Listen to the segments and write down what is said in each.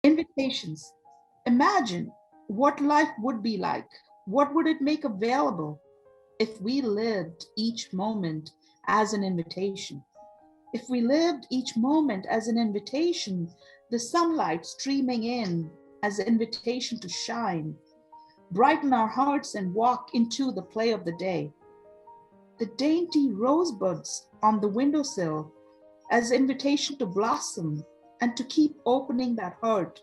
Invitations. Imagine what life would be like. What would it make available if we lived each moment as an invitation? If we lived each moment as an invitation, the sunlight streaming in as an invitation to shine, brighten our hearts and walk into the play of the day. The dainty rosebuds on the windowsill as invitation to blossom and to keep opening that heart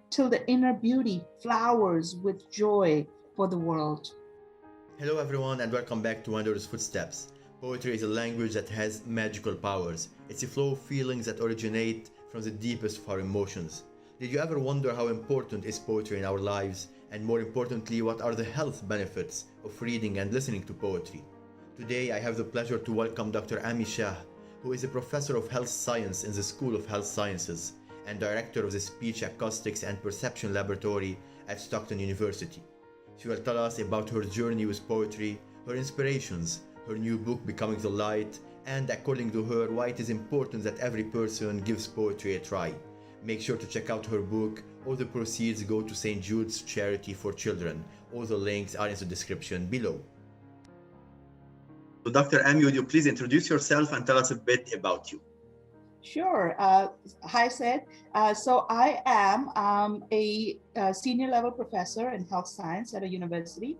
till the inner beauty flowers with joy for the world. Hello, everyone, and welcome back to Wanderer's Footsteps. Poetry is a language that has magical powers. It's a flow of feelings that originate from the deepest of our emotions. Did you ever wonder how important is poetry in our lives? And more importantly, what are the health benefits of reading and listening to poetry? Today, I have the pleasure to welcome Dr. Amee Shah, who is a professor of health science in the School of Health Sciences and director of the Speech Acoustics and Perception Laboratory at Stockton University. She will tell us about her journey with poetry, her inspirations, her new book Becoming the Light, and according to her, why it is important that every person gives poetry a try. Make sure to check out her book. All the proceeds go to St. Jude's Charity for Children. All the links are in the description below. So Dr. Amee, would you please introduce yourself and tell us a bit about you? Sure. Hi, Sid. So I am a senior level professor in health science at a university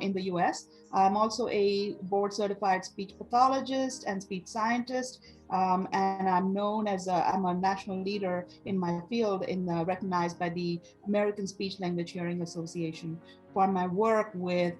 in the US. I'm also a board certified speech pathologist and speech scientist. And I'm known as I'm a national leader in my field, recognized by the American Speech Language Hearing Association for my work with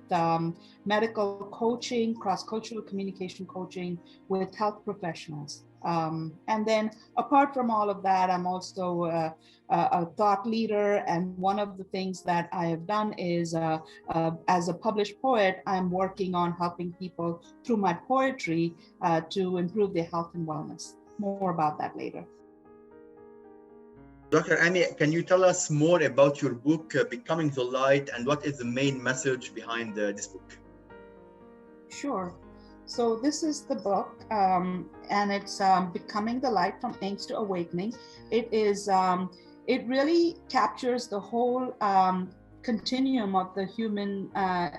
medical coaching, cross-cultural communication coaching with health professionals. And then apart from all of that, I'm also a thought leader. And one of the things that I have done is as a published poet, I'm working on helping people through my poetry to improve their health and wellness. More about that later. Dr. Amee, can you tell us more about your book, Becoming the Light, and what is the main message behind this book? Sure. So this is the book, and it's Becoming the Light from Angst to Awakening. It really captures the whole continuum of the human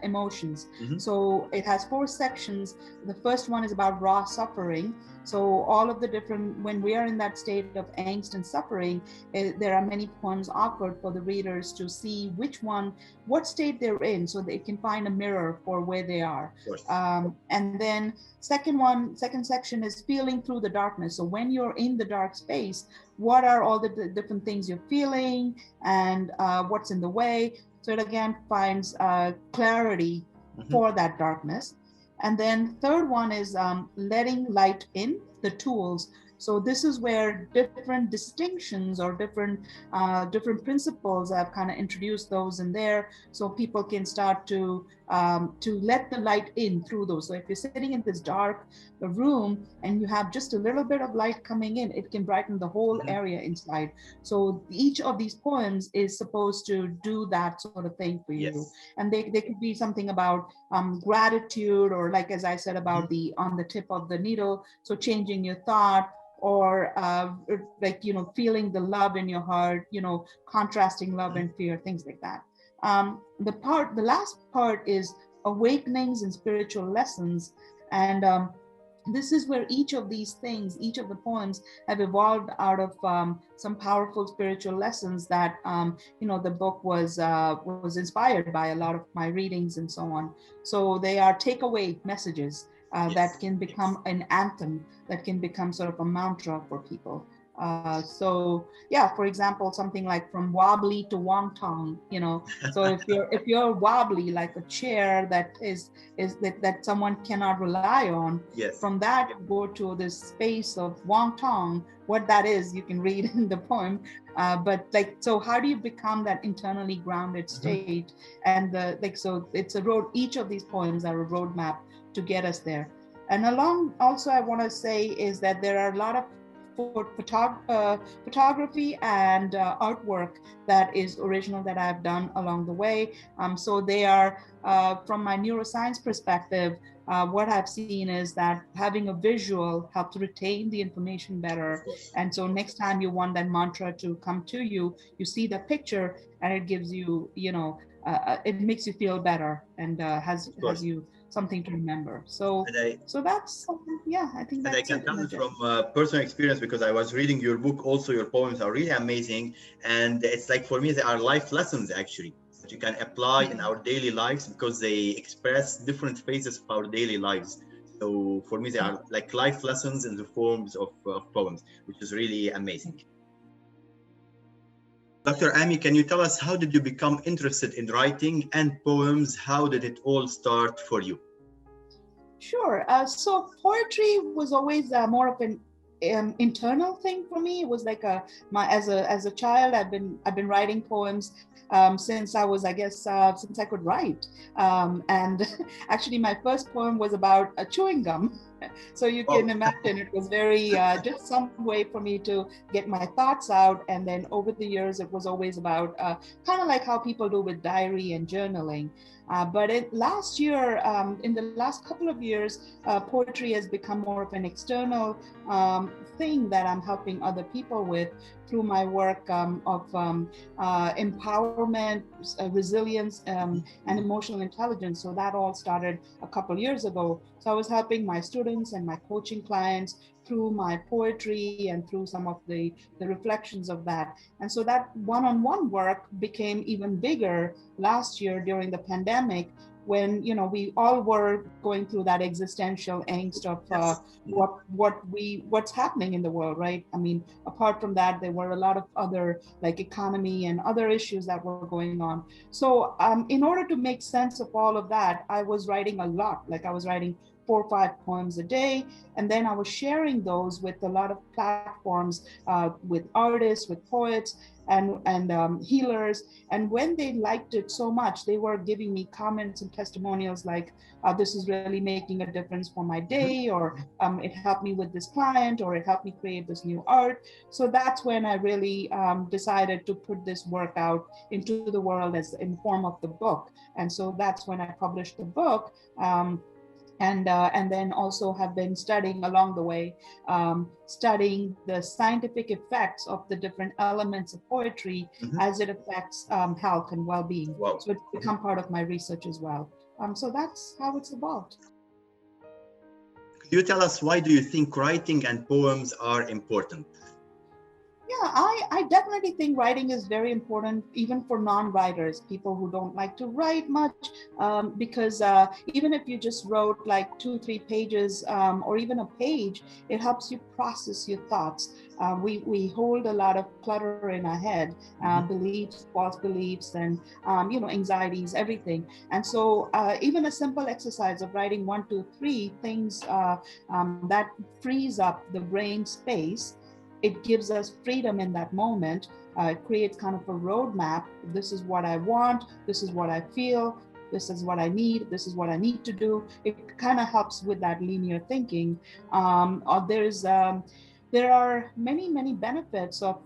emotions. Mm-hmm. So it has 4 sections. The first one is about raw suffering. So all of the different, when we are in that state of angst and suffering, there are many poems offered for the readers to see what state they're in, so they can find a mirror for where they are. And then second section is feeling through the darkness. So when you're in the dark space, what are all the different things you're feeling and what's in the way? So it again finds clarity for that darkness. And then third one is letting light in, the tools. So this is where different distinctions or different principles, I've kind of introduced those in there, so people can start to let the light in through those. So if you're sitting in this dark room and you have just a little bit of light coming in, it can brighten the whole area inside. So each of these poems is supposed to do that sort of thing for you. Yes. And they could be something about gratitude, or like, as I said, about the on the tip of the needle, so changing your thought, or feeling the love in your heart, contrasting love and fear, things like that. The last part is awakenings and spiritual lessons. And this is where each of these things, each of the poems have evolved out of some powerful spiritual lessons that, the book was inspired by a lot of my readings and so on. So they are takeaway messages that can become an anthem, that can become sort of a mantra for people. For example, something like from wobbly to wonton, so if you're wobbly, like a chair that is that someone cannot rely on, yes, from that go to this space of wonton. What that is, you can read in the poem, but so how do you become that internally grounded state? And so it's a road. Each of these poems are a roadmap to get us there. And along, also, I want to say is that there are a lot of photography and artwork that is original that I've done along the way. So they are, from my neuroscience perspective, what I've seen is that having a visual helps retain the information Of better. course. And so next time you want that mantra to come to you, you see the picture and it gives you, it makes you feel better and has Of course. you something to remember. So And I so that's, yeah, I think and I that's can it tell in a you gist. from personal experience because I was reading your book. Also, your poems are really amazing, and it's like for me they are life lessons actually that you can apply in our daily lives because they express different phases of our daily lives. So for me, they are like life lessons in the forms of poems, which is really amazing. Dr. Amee, can you tell us how did you become interested in writing and poems? How did it all start for you? Sure. So poetry was always more of an internal thing for me. It was like as a child, I've been writing poems since I was, I guess, since I could write. And actually, my first poem was about a chewing gum. So you can Oh, imagine it was very just some way for me to get my thoughts out. And then over the years, it was always about kind of like how people do with diary and journaling. Last year, in the last couple of years, poetry has become more of an external thing that I'm helping other people with through my work of empowerment, resilience, and emotional intelligence. So that all started a couple years ago. So I was helping my students and my coaching clients through my poetry and through some of the reflections of that. And so that one-on-one work became even bigger last year during the pandemic when we all were going through that existential angst of yes. what's happening in the world, right? I mean, apart from that, there were a lot of other like economy and other issues that were going on. So in order to make sense of all of that, I was writing a lot. Like I was writing 4 or 5 poems a day, and then I was sharing those with a lot of platforms, with artists, with poets, and healers. And when they liked it so much, they were giving me comments and testimonials like, "This is really making a difference for my day," or "It helped me with this client," or "It helped me create this new art." So that's when I really decided to put this work out into the world as in form of the book. And so that's when I published the book. And then also have been studying along the way, studying the scientific effects of the different elements of poetry Mhm. as it affects health and well-being. Wow. So it's become part of my research as well. So that's how it's evolved. Could you tell us why do you think writing and poems are important? Yeah, I definitely think writing is very important, even for non-writers, people who don't like to write much, because even if you just wrote like 2, 3 pages or even a page, it helps you process your thoughts. We hold a lot of clutter in our head, beliefs, false beliefs, and anxieties, everything. And so even a simple exercise of writing 1, 2, 3 things that frees up the brain space. It gives us freedom in that moment. It creates kind of a roadmap. This is what I want. This is what I feel. This is what I need. This is what I need to do. It kind of helps with that linear thinking. There are many benefits of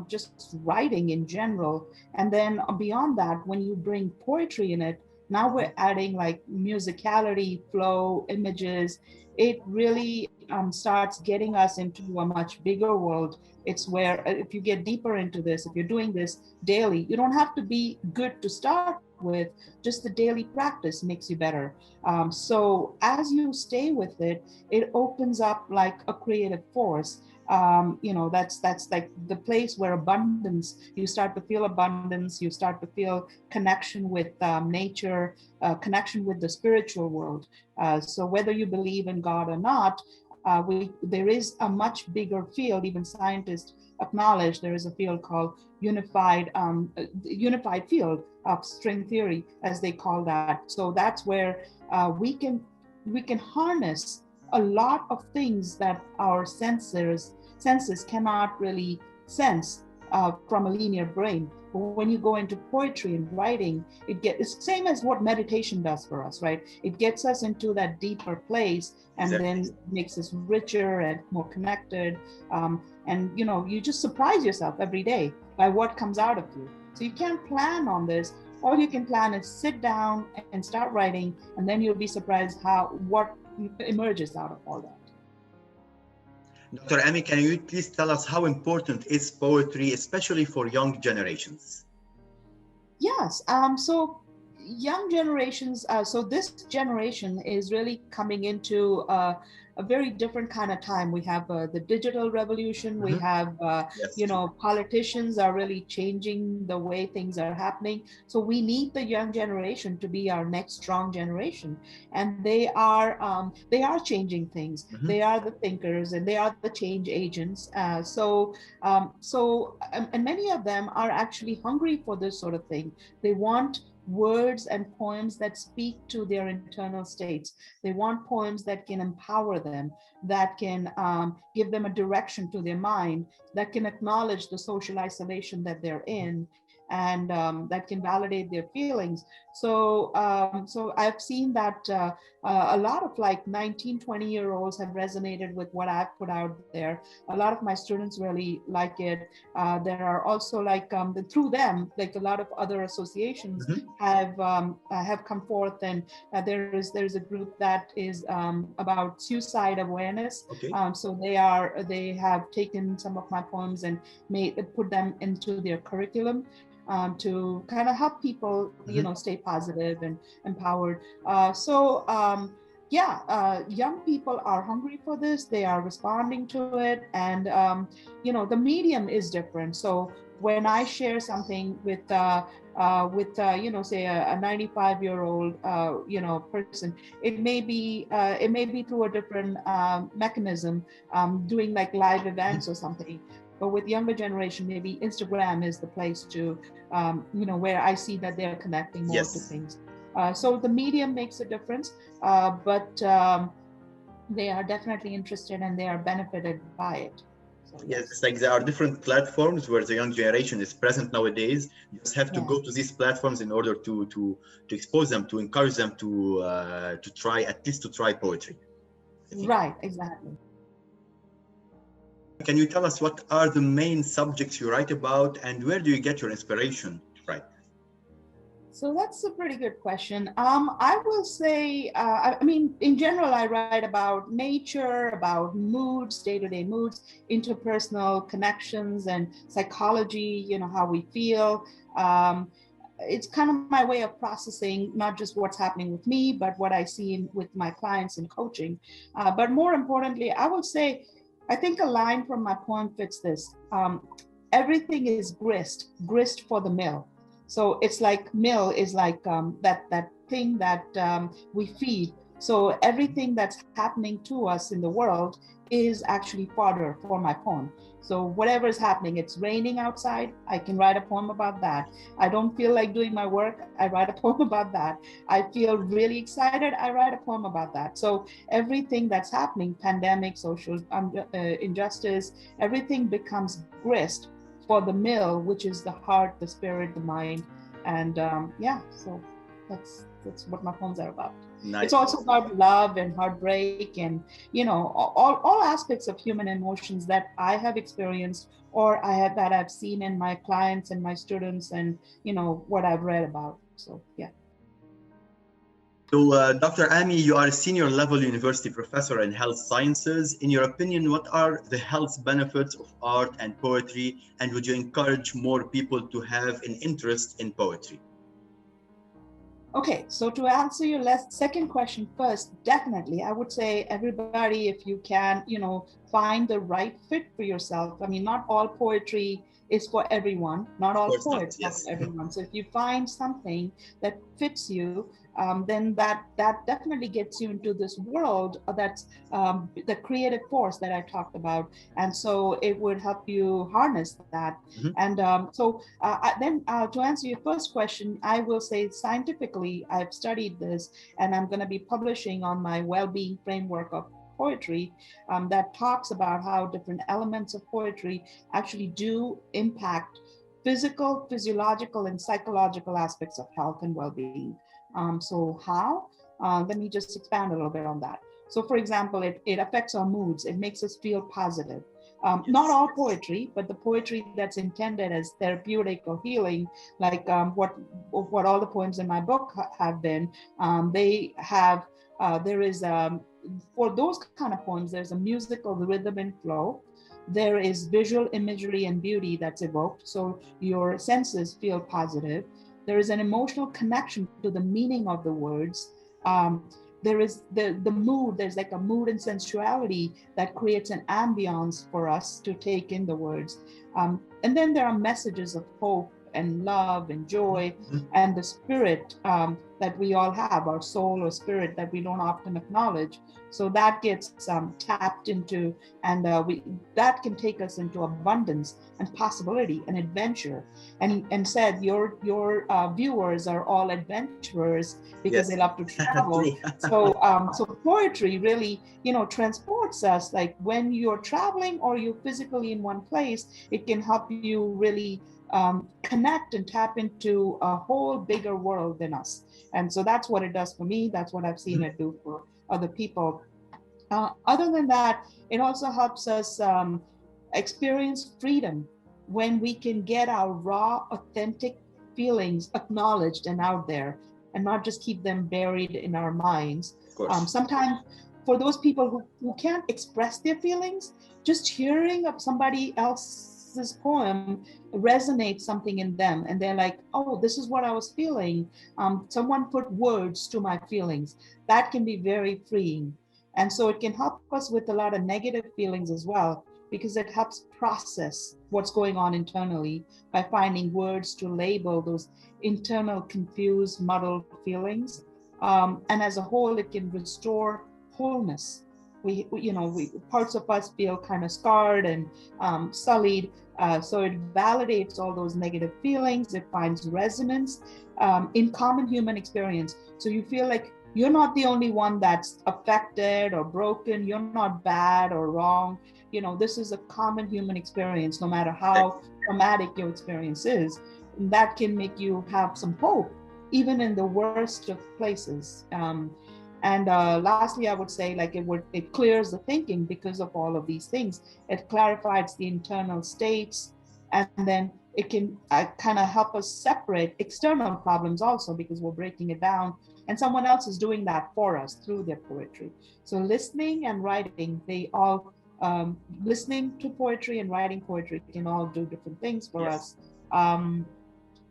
just writing in general. And then beyond that, when you bring poetry in it, now we're adding like musicality, flow, images. It really starts getting us into a much bigger world. It's where if you get deeper into this, if you're doing this daily, you don't have to be good to start with. Just the daily practice makes you better. So as you stay with it, it opens up like a creative force. That's like the place where abundance, you start to feel abundance, you start to feel connection with nature, connection with the spiritual world. So whether you believe in God or not, there is a much bigger field. Even scientists acknowledge there is a field called unified field of string theory, as they call that. So that's where we can harness a lot of things that our senses cannot really sense. from a linear brain. But when you go into poetry and writing, it's the same as what meditation does for us, right? It gets us into that deeper place, and Exactly. then makes us richer and more connected. And you just surprise yourself every day by what comes out of you. So you can't plan on this. All you can plan is sit down and start writing, and then you'll be surprised what emerges out of all that. Dr. Amee, can you please tell us how important is poetry, especially for young generations? Yes. So young generations, so this generation is really coming into a very different kind of time. We have the digital revolution. We have, Yes, politicians are really changing the way things are happening. So we need the young generation to be our next strong generation, and they are changing things. They are the thinkers, and they are the change agents. And many of them are actually hungry for this sort of thing. They want words and poems that speak to their internal states. They want poems that can empower them, that can give them a direction to their mind, that can acknowledge the social isolation that they're in, and that can validate their feelings. So I've seen that a lot of like 19, 20-year-olds have resonated with what I've put out there. A lot of my students really like it. There are also like through them, like a lot of other associations have come forth, and there's a group that is about suicide awareness. Okay. So they have taken some of my poems and put them into their curriculum. To kind of help people, stay positive and empowered. Young people are hungry for this. They are responding to it, and the medium is different. So when I share something with say a 95-year-old person, it may be through a different mechanism, doing like live events or something. But with younger generation, maybe Instagram is the place to, where I see that they're connecting more to things. So the medium makes a difference, but they are definitely interested and they are benefited by it. So, yes, it's like there are different platforms where the young generation is present nowadays. You just have to go to these platforms in order to expose them, to encourage them to try poetry. Right, exactly. Can you tell us what are the main subjects you write about, and where do you get your inspiration to write? So that's a pretty good question. I will say, in general, I write about nature, about moods, day-to-day moods, interpersonal connections, and psychology, how we feel. It's kind of my way of processing not just what's happening with me, but what I see with my clients in coaching. But more importantly, I will say, I think a line from my poem fits this. Everything is grist for the mill. So it's like mill is like that thing that we feed. So everything that's happening to us in the world is actually fodder for my poem. So whatever is happening, it's raining outside, I can write a poem about that. I don't feel like doing my work, I write a poem about that. I feel really excited, I write a poem about that. So everything that's happening, pandemic, social injustice, everything becomes grist for the mill, which is the heart, the spirit, the mind. And so that's what my poems are about. Nice. It's also about love and heartbreak and all aspects of human emotions that I have experienced or that I've seen in my clients and my students and what I've read about. So yeah. So, Dr. Amee, you are a senior level university professor in health sciences. In your opinion, what are the health benefits of art and poetry, and would you encourage more people to have an interest in poetry? Okay, so to answer your second question first, definitely, I would say everybody, if you can, find the right fit for yourself. I mean, not all poetry is for everyone, not all poets are for everyone. So if you find something that fits you, then that definitely gets you into this world that's the creative force that I talked about. And so it would help you harness that. And then to answer your first question, I will say scientifically, I've studied this and I'm going to be publishing on my well-being framework of poetry that talks about how different elements of poetry actually do impact physical, physiological, and psychological aspects of health and well-being. So how? Let me just expand a little bit on that. So for example, it affects our moods. It makes us feel positive. Not all poetry, but the poetry that's intended as therapeutic or healing, like what all the poems in my book have been. They have there is for those kind of poems, there's a musical rhythm and flow. There is visual imagery and beauty that's evoked, so your senses feel positive. There is an emotional connection to the meaning of the words. There is the mood, there's like a mood and sensuality that creates an ambience for us to take in the words. And then there are messages of hope and love and joy and the spirit that we all have, our soul or spirit that we don't often acknowledge. So that gets tapped into, and that can take us into abundance and possibility and adventure. And said your viewers are all adventurers because they love to travel. So poetry really, transports us. Like when you're traveling or you're physically in one place, it can help you really connect and tap into a whole bigger world than us. And so that's what it does for me. That's what I've seen it do for other people. Other than that, it also helps us experience freedom when we can get our raw, authentic feelings acknowledged and out there, and not just keep them buried in our minds. Sometimes for those people who can't express their feelings, just hearing of somebody else's poem resonates something in them, and they're like, oh, this is what I was feeling. Someone put words to my feelings. That can be very freeing. And so it can help us with a lot of negative feelings as well, because it helps process what's going on internally by finding words to label those internal confused, muddled feelings. And as a whole, it can restore wholeness. We parts of us feel kind of scarred and sullied. So it validates all those negative feelings. It finds resonance in common human experience. So you feel like you're not the only one that's affected or broken. You're not bad or wrong. This is a common human experience, no matter how traumatic your experience is. And that can make you have some hope, even in the worst of places. And lastly, I would say, like, it clears the thinking because of all of these things. It clarifies the internal states, and then it can kind of help us separate external problems also, because we're breaking it down, and someone else is doing that for us through their poetry. So listening and writing, they all listening to poetry and writing poetry can all do different things for us.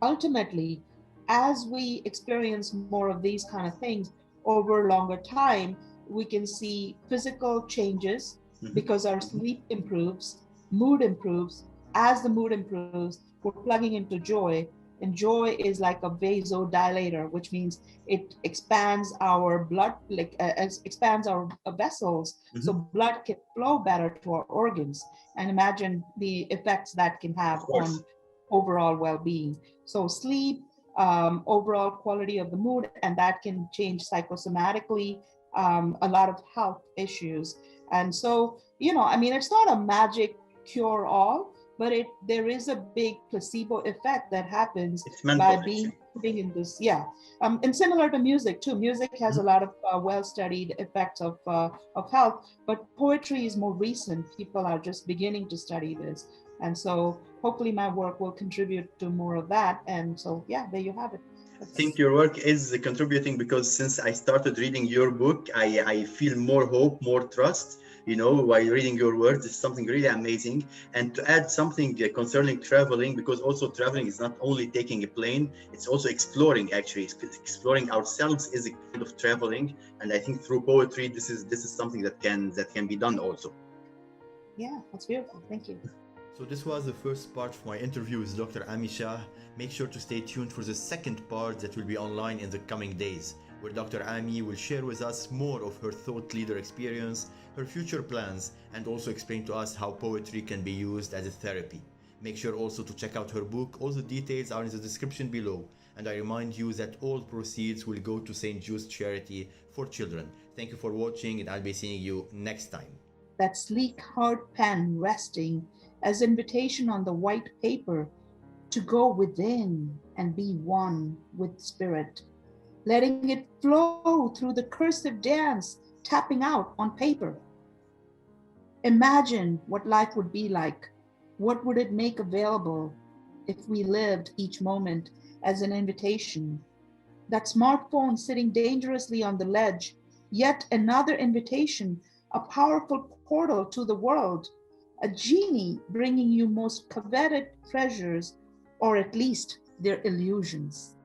Ultimately, as we experience more of these kind of things over longer time, we can see physical changes because our sleep improves, mood improves. As the mood improves, we're plugging into joy, and joy is like a vasodilator, which means it expands our blood, expands our vessels, so blood can flow better to our organs. And imagine the effects that can have on overall well-being. So sleep, overall quality of the mood, and that can change psychosomatically a lot of health issues. And so, it's not a magic cure-all, but there is a big placebo effect that happens by being in this. And similar to music too. Music has a lot of well-studied effects of health, but poetry is more recent. People are just beginning to study this. And so hopefully my work will contribute to more of that. And so, there you have it. I think your work is contributing, because since I started reading your book, I feel more hope, more trust, while reading your words. It's something really amazing. And to add something concerning traveling, because also traveling is not only taking a plane, it's also exploring, actually. Exploring ourselves is a kind of traveling. And I think through poetry, this is something that can be done also. Yeah, that's beautiful. Thank you. So this was the first part of my interview with Dr. Amee Shah. Make sure to stay tuned for the second part that will be online in the coming days, where Dr. Amee will share with us more of her thought leader experience, her future plans, and also explain to us how poetry can be used as a therapy. Make sure also to check out her book. All the details are in the description below. And I remind you that all proceeds will go to St. Jude's Charity for Children. Thank you for watching, and I'll be seeing you next time. That sleek hard pen resting as invitation on the white paper to go within and be one with spirit, letting it flow through the cursive dance, tapping out on paper. Imagine what life would be like. What would it make available if we lived each moment as an invitation? That smartphone sitting dangerously on the ledge, yet another invitation, a powerful portal to the world, a genie bringing you most coveted treasures, or at least their illusions.